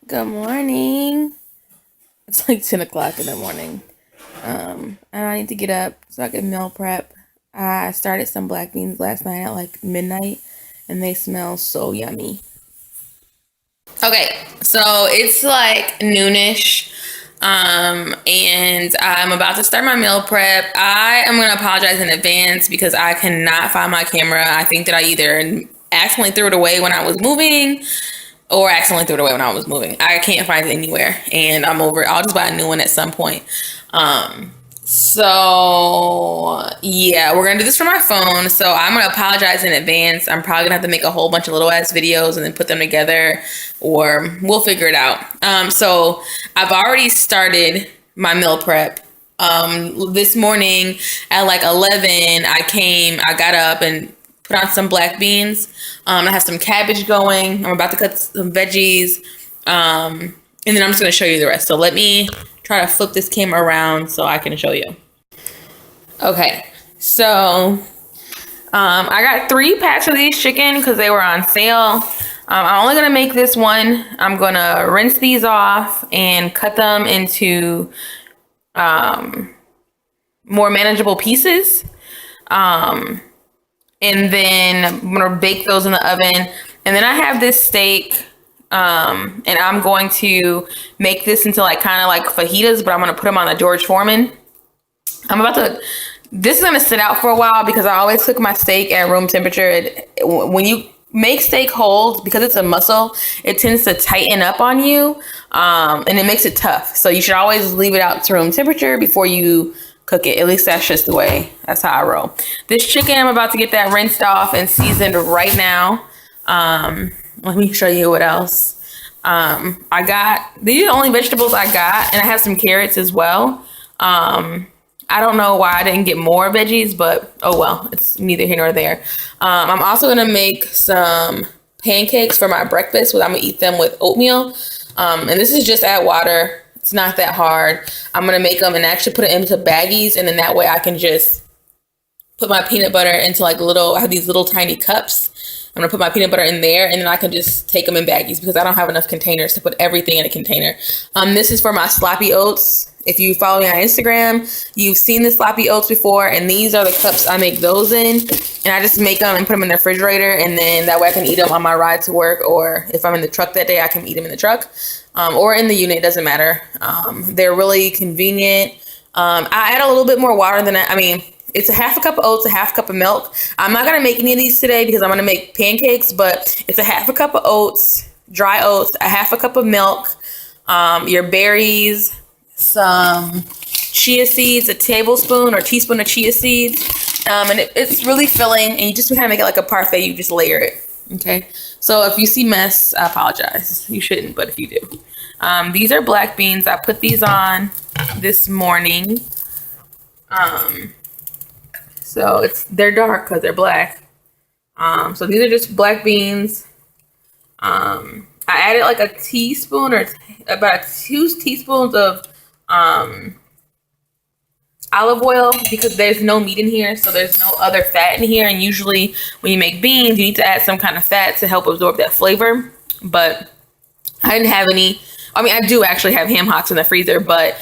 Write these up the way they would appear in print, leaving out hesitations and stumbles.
Good morning. It's like 10 o'clock in the morning. And I need to get up so I can meal prep. I started some black beans last night at like midnight, and they smell so yummy. Okay, so it's like noonish. And I'm about to start my meal prep. I am gonna apologize in advance because I cannot find my camera. I think that I either accidentally threw it away when I was moving or accidentally threw it away when I was moving. I can't find it anywhere, and I'm over it. I'll just buy a new one at some point. Um, so yeah, we're gonna do this from my phone. So I'm gonna apologize in advance. I'm probably gonna have to make a whole bunch of little ass videos and then put them together, or we'll figure it out. So I've already started my meal prep. This morning at like 11, I got up and put on some black beans. I have some cabbage going. I'm about to cut some veggies. And then I'm just going to show you the rest. So let me try to flip this camera around so I can show you. Okay. So I got 3 packs of these chicken because they were on sale. I'm only going to make this one. I'm going to rinse these off and cut them into more manageable pieces. And then I'm gonna bake those in the oven. And then I have this steak, and I'm going to make this into like kind of like fajitas, but I'm gonna put them on the George Foreman. I'm about to. This is gonna sit out for a while because I always cook my steak at room temperature. When you make steak whole, because it's a muscle, it tends to tighten up on you, and it makes it tough. So you should always leave it out to room temperature before you cook it. At least that's just the way. That's how I roll. This chicken, I'm about to get that rinsed off and seasoned right now. Let me show you what else. These are the only vegetables I got, and I have some carrots as well. I don't know why I didn't get more veggies, but oh well, it's neither here nor there. I'm also gonna make some pancakes for my breakfast. I'm gonna eat them with oatmeal. And this is just add water. It's not that hard. I'm gonna make them and actually put it into baggies, and then that way I can just put my peanut butter into like I have these little tiny cups. I'm gonna put my peanut butter in there, and then I can just take them in baggies because I don't have enough containers to put everything in a container. This is for my sloppy oats. If you follow me on Instagram, you've seen the sloppy oats before, and these are the cups I make those in. And I just make them and put them in the refrigerator, and then that way I can eat them on my ride to work, or if I'm in the truck that day, I can eat them in the truck, or in the unit. It doesn't matter. They're really convenient. I add a little bit more water than I mean, it's a half a cup of oats, a half cup of milk. I'm not gonna make any of these today because I'm gonna make pancakes, but it's a half a cup of oats, dry oats, a half a cup of milk, your berries, some chia seeds, a tablespoon or teaspoon of chia seeds, and it's really filling. And you just kind of make it like a parfait. You just layer it. Okay. So if you see mess, I apologize. You shouldn't, but if you do, these are black beans. I put these on this morning. So they're dark because they're black. So these are just black beans. I added like a teaspoon or about 2 teaspoons of olive oil because there's no meat in here, so there's no other fat in here. And usually when you make beans, you need to add some kind of fat to help absorb that flavor. But I didn't have any. I mean, I do actually have ham hocks in the freezer, but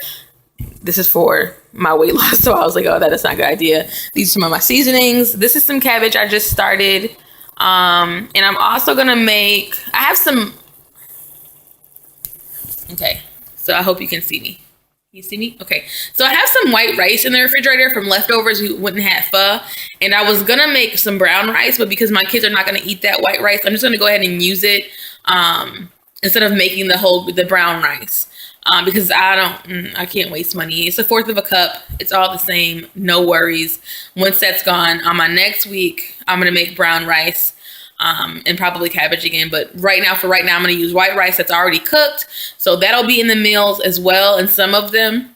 this is for my weight loss. So I was like, oh, that is not a good idea. These are some of my seasonings. This is some cabbage I just started. And I'm also going to I have some. Okay. So I hope you can see me. You see me? Okay. So I have some white rice in the refrigerator from leftovers who wouldn't have pho. And I was going to make some brown rice, but because my kids are not going to eat that white rice, I'm just going to go ahead and use it instead of making the brown rice. Because I can't waste money. It's a fourth of a cup. It's all the same. No worries. Once that's gone, on my next week, I'm going to make brown rice. And probably cabbage again. But for right now, I'm going to use white rice that's already cooked. So that'll be in the meals as well, and some of them.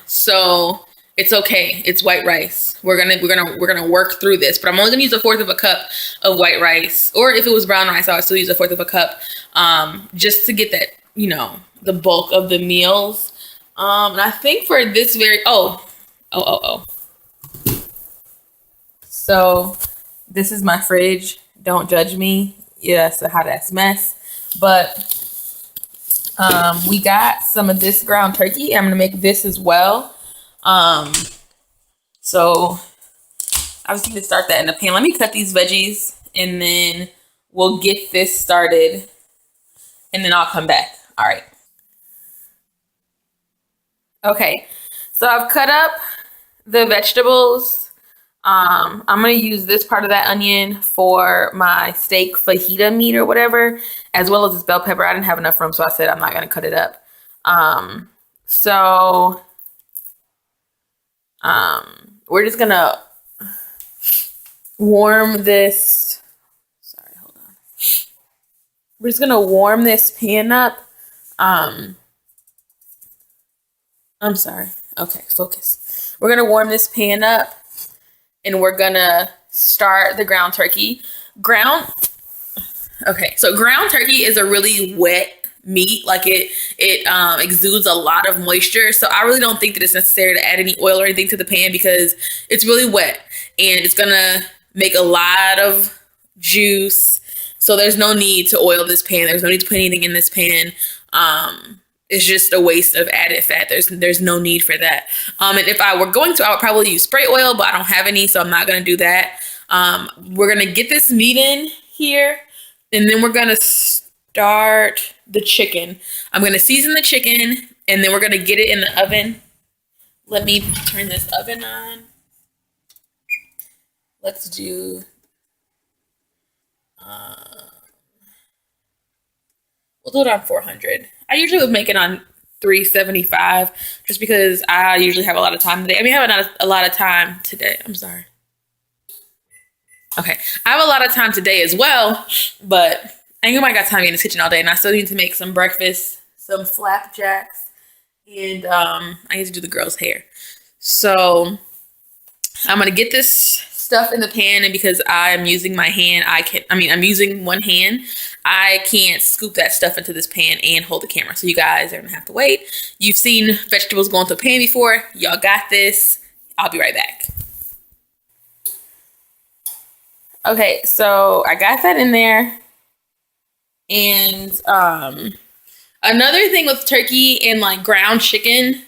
So it's okay. It's white rice. We're gonna work through this. But I'm only gonna use a fourth of a cup of white rice. Or if it was brown rice, I would still use a fourth of a cup. Just to get that, the bulk of the meals. And I think for this So this is my fridge. Don't judge me. Yes, a hot ass mess. But We got some of this ground turkey. I'm gonna make this as well. So I was going to start that in the pan. Let me cut these veggies and then we'll get this started and then I'll come back. All right. Okay. So I've cut up the vegetables. I'm going to use this part of that onion for my steak fajita meat or whatever, as well as this bell pepper. I didn't have enough room, so I said I'm not going to cut it up. So we're just going to warm this. Sorry, hold on. We're just gonna warm this pan up. I'm sorry. Okay, focus. We're gonna warm this pan up, and we're gonna start the ground turkey. Okay, so ground turkey is a really wet meat. Like it exudes a lot of moisture. So I really don't think that it's necessary to add any oil or anything to the pan because it's really wet and it's gonna make a lot of juice. So there's no need to oil this pan. There's no need to put anything in this pan. It's just a waste of added fat. There's no need for that. And if I were going to, I would probably use spray oil, but I don't have any, so I'm not gonna do that. We're gonna get this meat in here, and then we're gonna start the chicken. I'm gonna season the chicken, and then we're gonna get it in the oven. Let me turn this oven on. Let's do. We'll do it on 400. I usually would make it on 375 just because I usually have a lot of time today. I mean, I have a lot of time today. I'm sorry. Okay. I have a lot of time today as well, but I ain't nobody got time in the kitchen all day, and I still need to make some breakfast, some flapjacks, and I need to do the girls' hair. So I'm gonna get this stuff in the pan, and because I'm using my hand, I'm using one hand. I can't scoop that stuff into this pan and hold the camera. So you guys are gonna have to wait. You've seen vegetables go into a pan before. Y'all got this. I'll be right back. Okay, so I got that in there. And another thing with turkey and like ground chicken,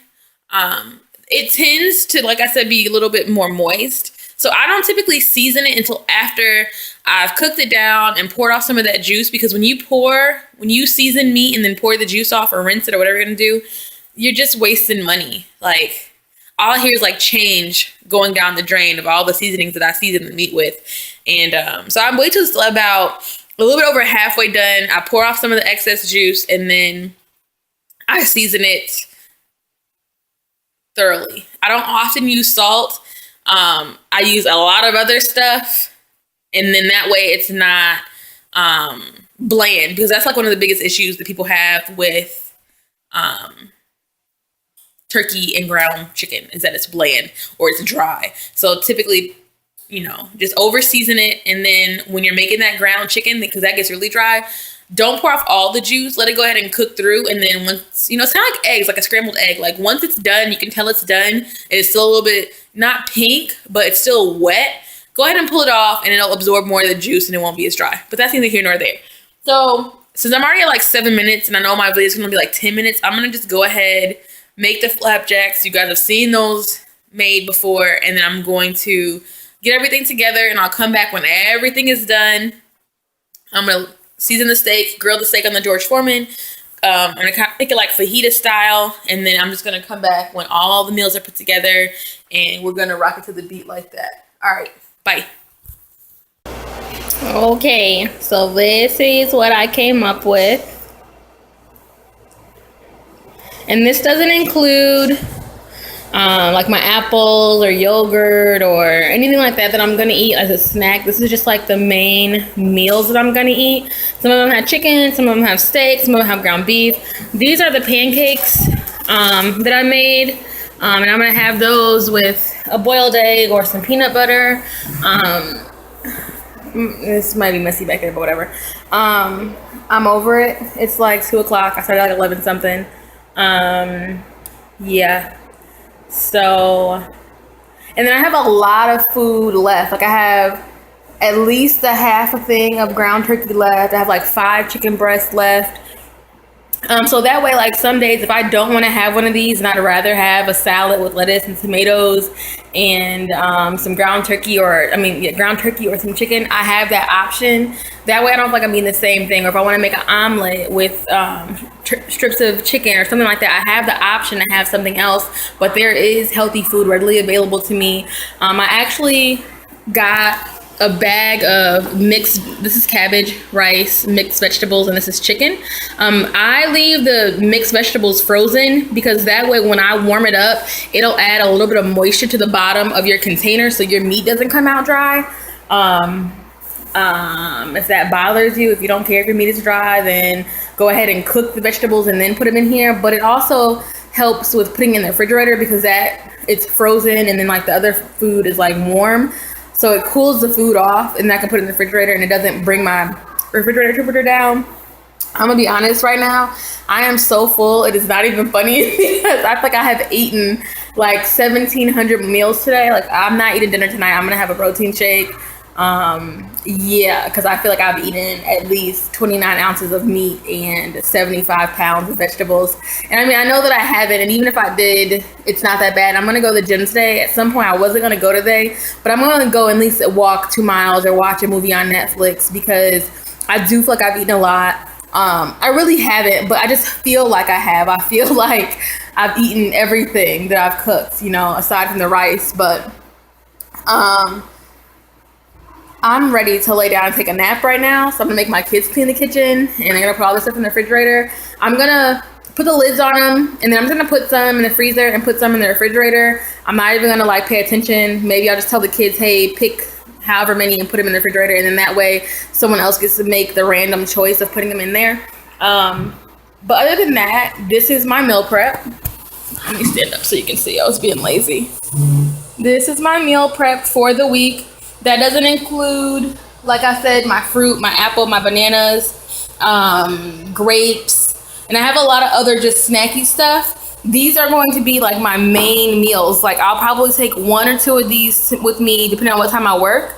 it tends to, like I said, be a little bit more moist. So I don't typically season it until after I've cooked it down and poured off some of that juice, because when you season meat and then pour the juice off or rinse it or whatever you're gonna do, you're just wasting money. Like all I hear is like change going down the drain of all the seasonings that I season the meat with. And so I'm wait till it's about a little bit over halfway done. I pour off some of the excess juice and then I season it thoroughly. I don't often use salt. I use a lot of other stuff, and then that way it's not bland, because that's like one of the biggest issues that people have with turkey and ground chicken is that it's bland or it's dry. So typically, just over season it, and then when you're making that ground chicken, because that gets really dry, don't pour off all the juice. Let it go ahead and cook through, and then once, it's kind of like eggs, like a scrambled egg. Like once it's done, you can tell it's done. It's still a little bit not pink, but it's still wet. Go ahead and pull it off, and it'll absorb more of the juice, and it won't be as dry. But that's neither here nor there. So since I'm already at like 7 minutes, and I know my video is gonna be like 10 minutes, I'm gonna just go ahead, make the flapjacks. You guys have seen those made before, and then I'm going to get everything together, and I'll come back when everything is done. I'm gonna season the steak, grill the steak on the George Foreman. I'm gonna kind of make it like fajita style, and then I'm just gonna come back when all the meals are put together, and we're gonna rock it to the beat like that. All right, bye. Okay, so this is what I came up with, and this doesn't include like my apples or yogurt or anything like that I'm gonna eat as a snack. This is just like the main meals that I'm gonna eat. Some of them have chicken, some of them have steak, some of them have ground beef. These are the pancakes that I made, and I'm gonna have those with a boiled egg or some peanut butter. This might be messy back there, but whatever. I'm over it. It's like 2 o'clock. I started at 11 something. Yeah. So, and then I have a lot of food left. Like I have at least a half a thing of ground turkey left. I have like 5 chicken breasts left. So that way, like some days, if I don't want to have one of these, and I'd rather have a salad with lettuce and tomatoes and some ground turkey, or ground turkey or some chicken, I have that option. That way, I don't feel like I'm eating the same thing. Or if I want to make an omelet with strips of chicken or something like that, I have the option to have something else. But there is healthy food readily available to me. I actually got a bag of this is cabbage, rice, mixed vegetables, and this is chicken. I leave the mixed vegetables frozen because that way when I warm it up, it'll add a little bit of moisture to the bottom of your container so your meat doesn't come out dry. If that bothers you, if you don't care if your meat is dry, then go ahead and cook the vegetables and then put them in here. But it also helps with putting in the refrigerator because it's frozen and then like the other food is like warm. So it cools the food off, and I can put it in the refrigerator, and it doesn't bring my refrigerator temperature down. I'm gonna be honest right now. I am so full. It is not even funny because I feel like I have eaten like 1,700 meals today. Like I'm not eating dinner tonight. I'm gonna have a protein shake. Because I feel like I've eaten at least 29 ounces of meat and 75 pounds of vegetables. And I mean, I know that I haven't, and even if I did, it's not that bad. I'm gonna go to the gym today. At some point, I wasn't gonna go today, but I'm gonna go at least walk 2 miles or watch a movie on Netflix because I do feel like I've eaten a lot. I really haven't, but I just feel like I have. I feel like I've eaten everything that I've cooked, aside from the rice, but I'm ready to lay down and take a nap right now. So I'm gonna make my kids clean the kitchen, and I'm gonna put all this stuff in the refrigerator. I'm gonna put the lids on them, and then I'm just gonna put some in the freezer and put some in the refrigerator. I'm not even gonna like pay attention. Maybe I'll just tell the kids, hey, pick however many and put them in the refrigerator, and then that way someone else gets to make the random choice of putting them in there. But other than that, this is my meal prep. Let me stand up so you can see. I was being lazy. This is my meal prep for the week. That doesn't include, like I said, my fruit, my apple, my bananas, grapes, and I have a lot of other just snacky stuff. These are going to be like my main meals. Like I'll probably take 1 or 2 of these with me depending on what time I work.